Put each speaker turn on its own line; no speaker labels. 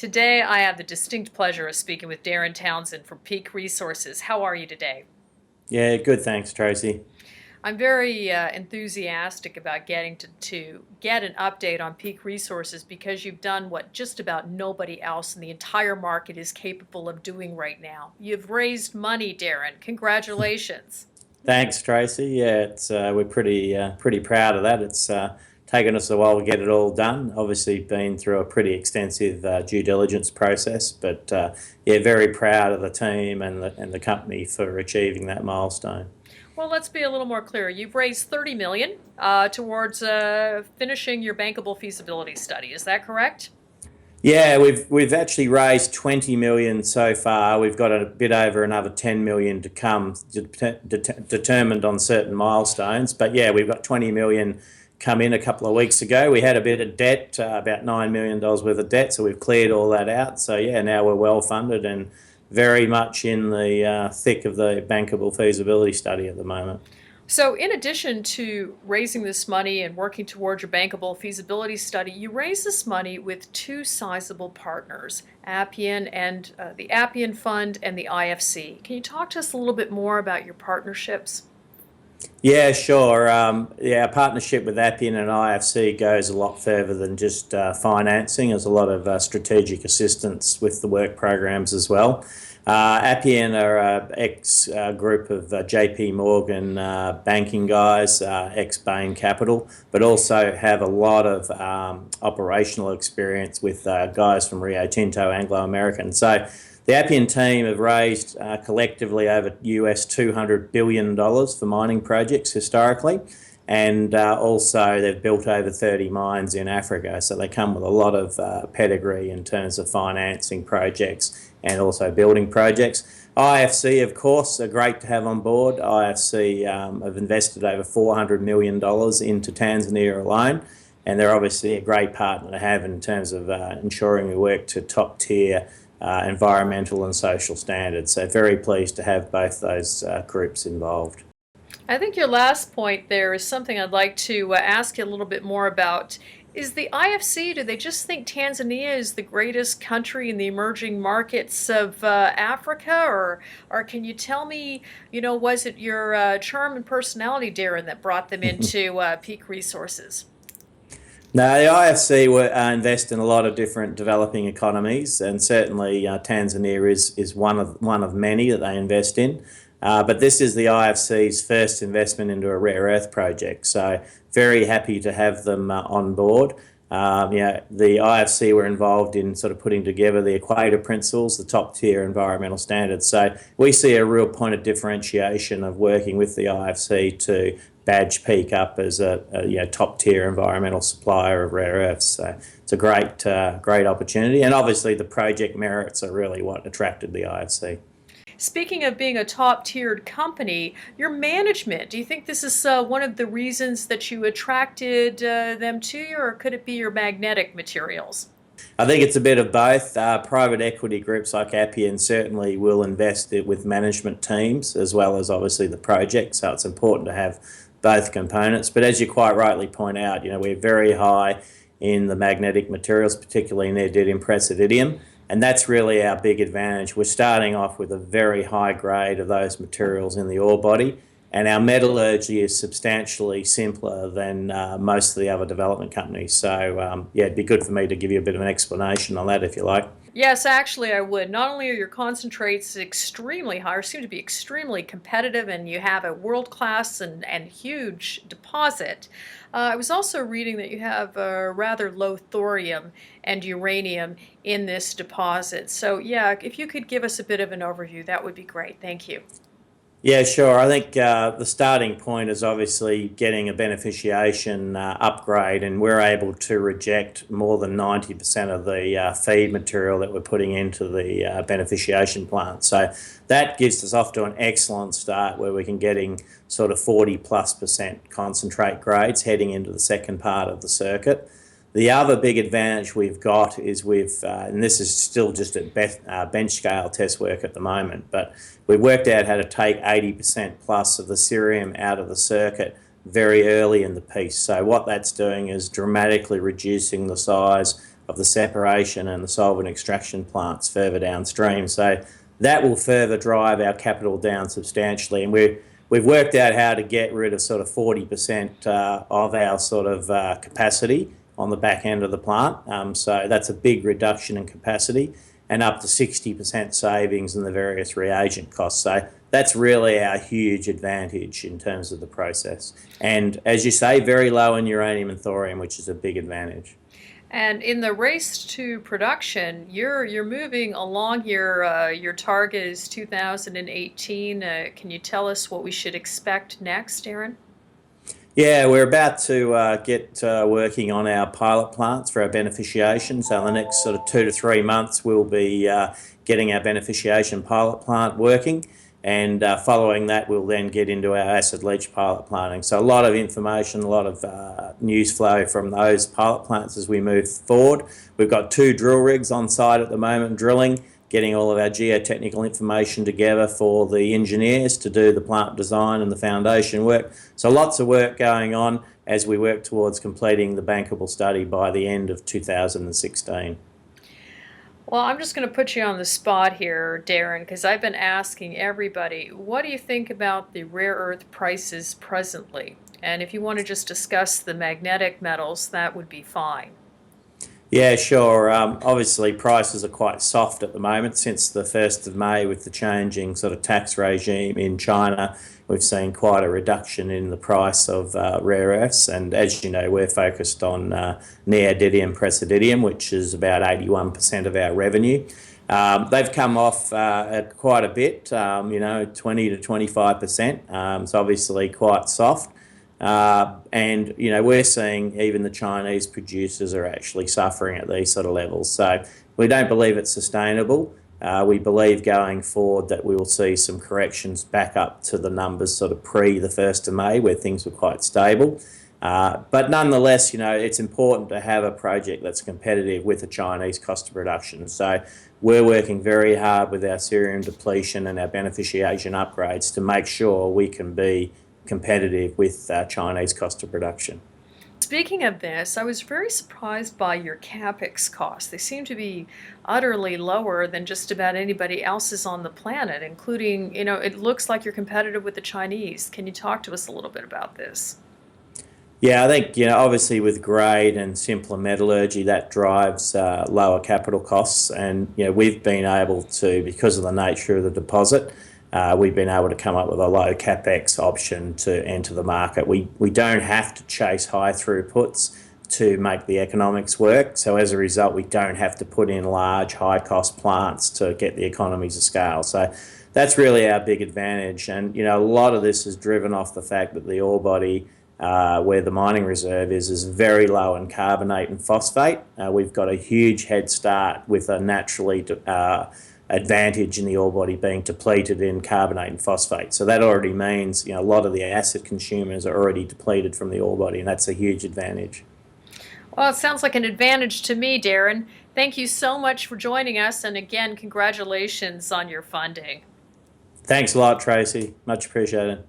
Today, I have the distinct pleasure of speaking with Darren Townsend from Peak Resources. How are you today?
Yeah, good. Thanks, Tracy.
I'm very enthusiastic about getting to get an update on Peak Resources because you've done what just about nobody else in the entire market is capable of doing right now. You've raised money, Darren. Congratulations.
Thanks, Tracy. Yeah, it's we're pretty proud of that. It's taken us a while to get it all done. Obviously, been through a pretty extensive due diligence process, but yeah, very proud of the team and the company for achieving that milestone.
Well, let's be a little more clear. You've raised 30 million towards finishing your bankable feasibility study. Is that correct?
Yeah, we've actually raised 20 million so far. We've got a bit over another 10 million to come, determined on certain milestones. But yeah, we've got 20 million come in a couple of weeks ago. We had a bit of debt, about $9 million worth of debt, so we've cleared all that out. So yeah, now we're well funded and very much in the thick of the bankable feasibility study at the moment.
So, in addition to raising this money and working towards your bankable feasibility study, you raised this money with two sizable partners, Appian and the Appian Fund and the IFC. Can you talk to us a little bit more about your partnerships?
Yeah, sure. Yeah, our partnership with Appian and IFC goes a lot further than just financing. There's a lot of strategic assistance with the work programs as well. Appian are an ex-group of JP Morgan banking guys, ex-Bain Capital, but also have a lot of operational experience with guys from Rio Tinto, Anglo American. So the Appian team have raised collectively over US $200 billion for mining projects historically, and also they've built over 30 mines in Africa, so they come with a lot of pedigree in terms of financing projects and also building projects. IFC, of course, are great to have on board. IFC have invested over $400 million into Tanzania alone, and they're obviously a great partner to have in terms of ensuring we work to top tier environmental and social standards. So very pleased to have both those groups involved.
I think your last point there is something I'd like to ask you a little bit more about. Is the IFC, do they just think Tanzania is the greatest country in the emerging markets of Africa? Or can you tell me, was it your charm and personality, Darren, that brought them into Peak Resources?
No, the IFC invest in a lot of different developing economies, and certainly Tanzania is one of many that they invest in. But this is the IFC's first investment into a rare earth project, so very happy to have them on board. The IFC were involved in sort of putting together the Equator Principles, the top tier environmental standards. So we see a real point of differentiation of working with the IFC to badge Peak up as a top tier environmental supplier of rare earths. So it's a great opportunity, and obviously the project merits are really what attracted the IFC.
Speaking of being a top-tiered company, your management, do you think this is one of the reasons that you attracted them to you, or could it be your magnetic materials?
I think it's a bit of both. Private equity groups like Appian certainly will invest it with management teams as well as obviously the project, so it's important to have both components. But as you quite rightly point out, we're very high in the magnetic materials, particularly neodymium praseodymium. And that's really our big advantage. We're starting off with a very high grade of those materials in the ore body, and our metallurgy is substantially simpler than most of the other development companies. So yeah, it'd be good for me to give you a bit of an explanation on that if you like.
Yes, actually I would. Not only are your concentrates extremely high, or seem to be extremely competitive, and you have a world-class and huge deposit, I was also reading that you have rather low thorium and uranium in this deposit. So yeah, if you could give us a bit of an overview, that would be great. Thank you.
Yeah, sure. I think the starting point is obviously getting a beneficiation upgrade, and we're able to reject more than 90% of the feed material that we're putting into the beneficiation plant. So that gives us off to an excellent start where we can getting sort of 40+% concentrate grades heading into the second part of the circuit. The other big advantage we've got is and this is still just at bench scale test work at the moment, but we've worked out how to take 80% plus of the cerium out of the circuit very early in the piece. So what that's doing is dramatically reducing the size of the separation and the solvent extraction plants further downstream. So that will further drive our capital down substantially, and we've worked out how to get rid of sort of 40% of our sort of capacity on the back end of the plant. So that's a big reduction in capacity, and up to 60% savings in the various reagent costs. So that's really our huge advantage in terms of the process. And as you say, very low in uranium and thorium, which is a big advantage.
And in the race to production, you're moving along here. Your target is 2018. Can you tell us what we should expect next, Darren?
Yeah, we're about to get working on our pilot plants for our beneficiation. So in the next sort of 2 to 3 months, we'll be getting our beneficiation pilot plant working. And following that, we'll then get into our acid leach pilot planting. So a lot of information, a lot of news flow from those pilot plants as we move forward. We've got 2 drill rigs on site at the moment drilling, getting all of our geotechnical information together for the engineers to do the plant design and the foundation work. So lots of work going on as we work towards completing the bankable study by the end of 2016.
Well, I'm just going to put you on the spot here, Darren, because I've been asking everybody, what do you think about the rare earth prices presently? And if you want to just discuss the magnetic metals, that would be fine.
Yeah, sure. Obviously, prices are quite soft at the moment since the 1st of May with the changing sort of tax regime in China. We've seen quite a reduction in the price of rare earths. And as you know, we're focused on neodymium, praseodymium, which is about 81% of our revenue. They've come off quite a bit, 20 to 25%. So obviously quite soft. And we're seeing even the Chinese producers are actually suffering at these sort of levels. So we don't believe it's sustainable. We believe going forward that we will see some corrections back up to the numbers sort of pre the 1st of May where things were quite stable. But nonetheless, it's important to have a project that's competitive with the Chinese cost of production. So we're working very hard with our cerium depletion and our beneficiation upgrades to make sure we can be competitive with Chinese cost of production.
Speaking of this, I was very surprised by your CapEx costs. They seem to be utterly lower than just about anybody else's on the planet, including, it looks like you're competitive with the Chinese. Can you talk to us a little bit about this?
Yeah, I think, obviously with grade and simpler metallurgy, that drives lower capital costs. And, we've been able to, because of the nature of the deposit, we've been able to come up with a low capex option to enter the market. We don't have to chase high throughputs to make the economics work. So as a result, we don't have to put in large high cost plants to get the economies of scale. So that's really our big advantage. And a lot of this is driven off the fact that the ore body where the mining reserve is very low in carbonate and phosphate. We've got a huge head start with a naturally advantage in the ore body being depleted in carbonate and phosphate. So that already means a lot of the acid consumers are already depleted from the ore body, and that's a huge advantage.
Well, it sounds like an advantage to me, Darren. Thank you so much for joining us, and again, congratulations on your funding.
Thanks a lot, Tracy. Much appreciated.